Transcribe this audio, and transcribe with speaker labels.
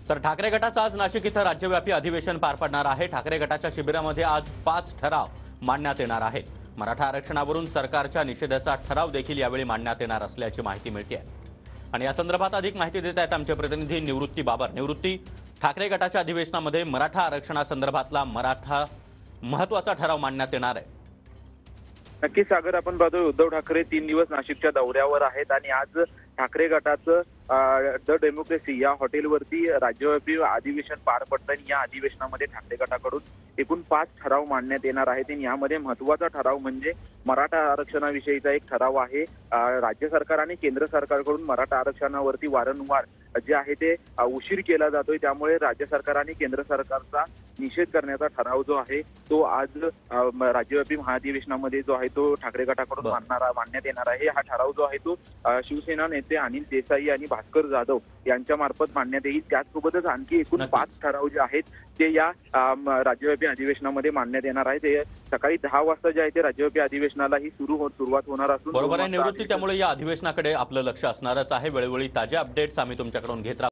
Speaker 1: तर ठाकरे गटाचं आज नाशिक इथं राज्यव्यापी अधिवेशन पार पडणार आहे। ठाकरे गटाच्या शिबिरामध्ये आज 5 ठराव मांडण्यात येणार आहेत। मराठा आरक्षणावरून सरकारच्या निषेधाचा ठराव देखील यावेळी मांडण्यात येणार असल्याची माहिती मिळते आहे। आणि या संदर्भात अधिक माहिती देत आहेत आमचे प्रतिनिधी निवृत्ती बाबर। निवृत्ती, ठाकरे गटाच्या अधिवेशनामध्ये मराठा आरक्षणासंदर्भातला महत्त्वाचा ठराव मांडण्यात येणार आहे।
Speaker 2: नक्कीच सागर, आपण पाहतोय उद्धव ठाकरे 3 दिवस नाशिकच्या दौऱ्यावर आहेत आणि आज ठाकरे गटाचं द डेमोक्रेसी या हॉटेलवरती राज्यव्यापी अधिवेशन पार पडतं आणि या अधिवेशनामध्ये ठाकरे गटाकडून एकूण 5 ठराव मांडण्यात येणार आहेत आणि यामध्ये महत्त्वाचा ठराव म्हणजे मराठा आरक्षणाविषयीचा एक ठराव आहे। राज्य सरकार आणि केंद्र सरकारकडून मराठा आरक्षणावरती वारंवार जे आहे ते उशीर केला जातोय, त्यामुळे राज्य सरकार आणि केंद्र सरकारचा निषेध करण्याचा ठराव जो आहे तो आज राज्यव्यापी महाधिवेशनामध्ये जो आहे तो ठाकरे गटाकडून मांडण्यात येणार आहे। हा ठराव जो आहे तो शिवसेना नेते अनिल देसाई आणि भास्कर जाधव यांच्या मार्फत मांडण्यात येईल। त्याचसोबतच आणखी एकूण 5 ठराव जे आहेत ते या राज्यव्यापी अधिवेशनामध्ये मांडण्यात येणार आहे। ते सकाळी 10 वाजता जे आहे ते राज्यव्यापी अधिवेशनाला ही सुरुवात होणार असून
Speaker 1: बरोबर आहे निवृत्ती, त्यामुळे या अधिवेशनाकडे आपलं लक्ष असणारच आहे। वेळोवेळी ताज्या अपडेट्स आम्ही तुमच्याकडून घेत राहू।